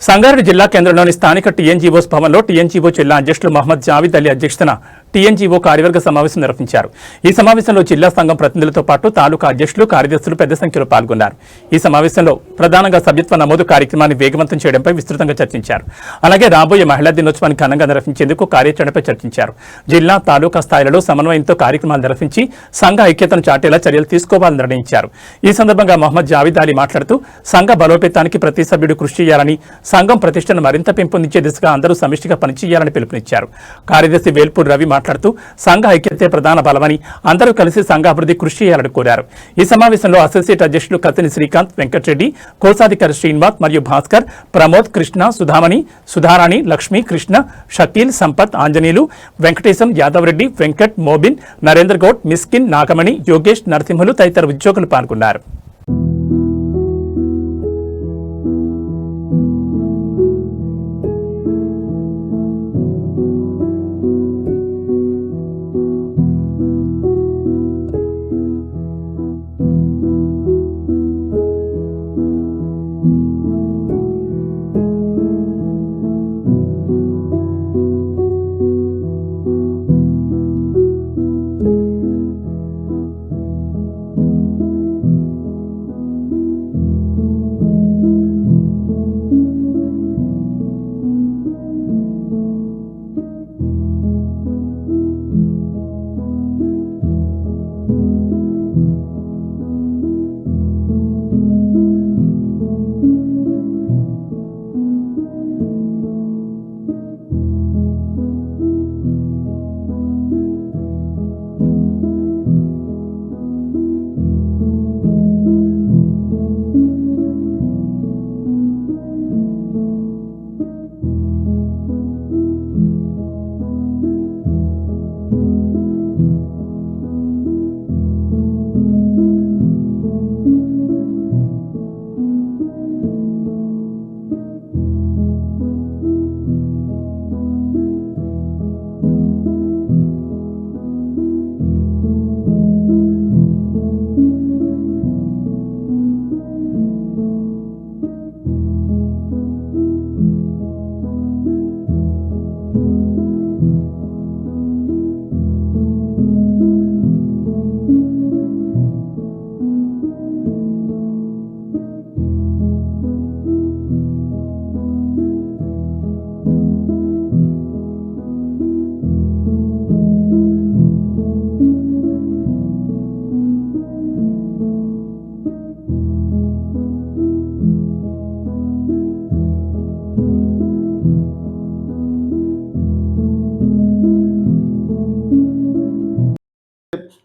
సంగారెడ్డి జిల్లా కేంద్రంలోని స్థానిక టీఎన్జీఓస్ భవన్లో టీఎన్జీఓ జిల్లా అధ్యక్షులు మహమ్మద్ జావీద్ అలీ అధ్యక్షతన టీఎన్జీఓ కార్యవర్గ సమావేశం నిర్వహించారు. ఈ సమావేశంలో జిల్లా సంఘం ప్రతినిధులతో పాటు తాలూకా అధ్యక్షులు, కార్యదర్శులు పెద్ద సంఖ్యలో పాల్గొన్నారు. ఈ సమావేశంలో ప్రధానంగా సభ్యత్వ నమోదు కార్యక్రమాన్ని వేగవంతం చేయడంపై విస్తృతంగా చర్చించారు. అలాగే రాబోయే మహిళా దినోత్సవాన్ని ఘనంగా నిర్వహించేందుకు కార్యాచరణపై చర్చించారు. జిల్లా, తాలూకా స్థాయిలలో సమన్వయంతో కార్యక్రమాలు నిర్వహించి సంఘ ఐక్యతను చాటేలా చర్యలు తీసుకోవాలని నిర్ణయించారు. ఈ సందర్భంగా మహమ్మద్ జావీద్ అలీ మాట్లాడుతూ సంఘ బలోపేతానికి ప్రతి సభ్యుడు కృషి చేయాలని, సంఘం ప్రతిష్టను మరింత పెంపొందించే దిశగా అందరూ సమిష్టిగా పనిచేయాలని పిలుపునిచ్చారు. కార్యదర్శి వేల్పూర్ రవి మాట్లాడుతూ సంఘ ఐక్యతే ప్రధాన బలమని, అందరూ కలిసి సంఘాభివృద్ధి కృషి చేయాలని కోరారు. ఈ సమావేశంలో అసోసియేట్ అధ్యక్షులు కత్తిని శ్రీకాంత్, వెంకటరెడ్డి, కోశాధికారి శ్రీనివాస్ మరియు భాస్కర్, ప్రమోద్, కృష్ణ, సుధామణి, సుధారాణి, లక్ష్మి, కృష్ణ, షకీల్, సంపత్, ఆంజనేయులు, వెంకటేశం, యాదవ్ రెడ్డి, వెంకట్, మోబిన్, నరేంద్ర గౌడ్, మిస్కిన్, నాగమణి, యోగేష్, నరసింహులు తదితర ఉద్యోగులు పాల్గొన్నారు.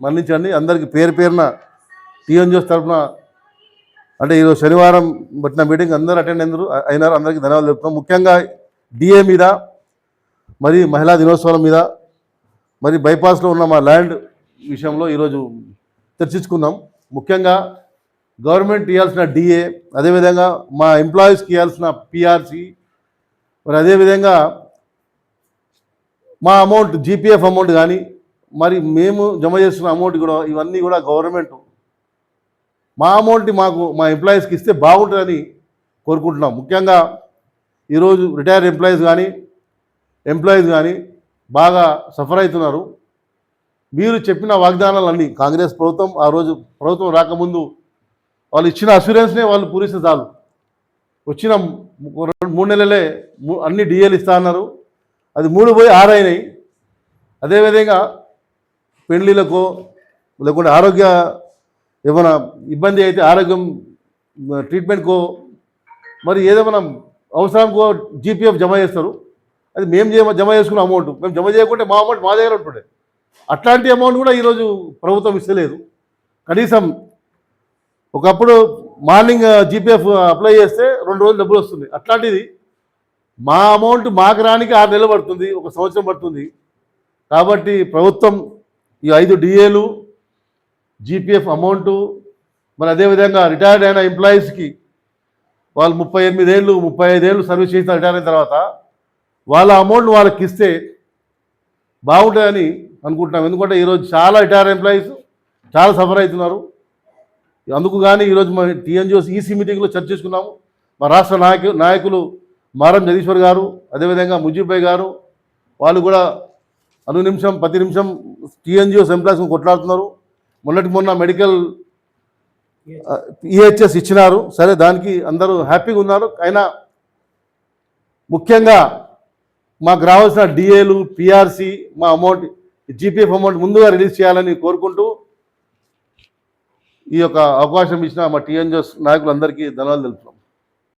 మన్నించండి. అందరికీ పేరు పేరున టీఎన్జీఓస్ తరఫున అంటే ఈరోజు శనివారం పెట్టిన మీటింగ్ అందరూ అటెండ్ అయినారు. అందరికీ ధన్యవాదాలు చెప్తున్నాం. ముఖ్యంగా డిఏ మీద, మరి మహిళా దినోత్సవం మీద, మరి బైపాస్లో ఉన్న మా ల్యాండ్ విషయంలో ఈరోజు చర్చించుకుందాం. ముఖ్యంగా గవర్నమెంట్ ఇవ్వాల్సిన డిఏ, అదేవిధంగా మా ఎంప్లాయీస్కి ఇవ్వాల్సిన పిఆర్సి, మరి అదేవిధంగా మా అమౌంట్ జీపీఎఫ్ అమౌంట్ కానీ, మరి మేము జమ చేస్తున్న అమౌంట్ కూడా, ఇవన్నీ కూడా గవర్నమెంట్ మా అమౌంట్ని మా ఎంప్లాయీస్కి ఇస్తే బాగుంటుందని కోరుకుంటున్నాం. ముఖ్యంగా ఈరోజు రిటైర్డ్ ఎంప్లాయీస్ కానీ బాగా సఫర్ అవుతున్నారు. మీరు చెప్పిన వాగ్దానాలన్నీ కాంగ్రెస్ ప్రభుత్వం ఆ రోజు ప్రభుత్వం రాకముందు వాళ్ళు ఇచ్చిన అష్యూరెన్స్నే వాళ్ళు పూరిస్తే చాలు. వచ్చిన 3 నెలలే అన్ని డిఏలు ఇస్తా అన్నారు. అది 3 పోయి 6 అయినాయి. అదేవిధంగా పెళ్ళిళ్ళకో లేకుంటే ఆరోగ్య ఏమైనా ఇబ్బంది అయితే ఆరోగ్యం ట్రీట్మెంట్కో, మరి ఏదేమైనా అవసరానికో జీపీఎఫ్ జమ చేస్తారు. అది మేము జమ చేసుకున్న అమౌంట్, మేము జమ చేయకుంటే మా అమౌంట్ మా దగ్గర ఉంటుండే. అట్లాంటి అమౌంట్ కూడా ఈరోజు ప్రభుత్వం ఇస్తలేదు. కనీసం ఒకప్పుడు మార్నింగ్ జీపీఎఫ్ అప్లై చేస్తే 2 రోజులు డబ్బులు వస్తుంది. అట్లాంటిది మా అమౌంట్ మాకు రానికి 6 నెలలు పడుతుంది, 1 సంవత్సరం పడుతుంది. కాబట్టి ప్రభుత్వం ఈ 5 డిఏలు, జీపీఎఫ్ అమౌంటు, మరి అదేవిధంగా రిటైర్డ్ అయిన ఎంప్లాయీస్కి వాళ్ళు 38 ఏళ్ళు 35 ఏళ్ళు సర్వీస్ చేసిన రిటైర్ అయిన తర్వాత వాళ్ళ అమౌంట్ వాళ్ళకి ఇస్తే బాగుంటుందని అనుకుంటున్నాం. ఎందుకంటే ఈరోజు చాలా రిటైర్డ్ ఎంప్లాయీస్ చాలా సఫర్ అవుతున్నారు. అందుకు కానీ ఈరోజు మా టీఎన్జీఓస్ ఈసీ మీటింగ్లో చర్చించుకున్నాము. మా రాష్ట్ర నాయకులు మారం జగదీశ్వర్ గారు, అదేవిధంగా ముజీబ్ భాయ్ గారు, వాళ్ళు కూడా అనునిమిషం ప్రతి నిమిషం టీఎన్జిఓస్ ఎంప్లాయీస్ కొట్లాడుతున్నారు. మొన్న మెడికల్ ఈహెచ్ఎస్ ఇచ్చినారు. సరే, దానికి అందరూ హ్యాపీగా ఉన్నారు. అయినా ముఖ్యంగా మాకు రావాల్సిన డిఏలు, పిఆర్సి, మా అమౌంట్, జీపీఎఫ్ అమౌంట్ ముందుగా రిలీజ్ చేయాలని కోరుకుంటూ ఈ యొక్క అవకాశం ఇచ్చిన మా టీఎన్జిఓస్ నాయకులందరికీ ధన్యవాదాలు తెలుపుతున్నాను.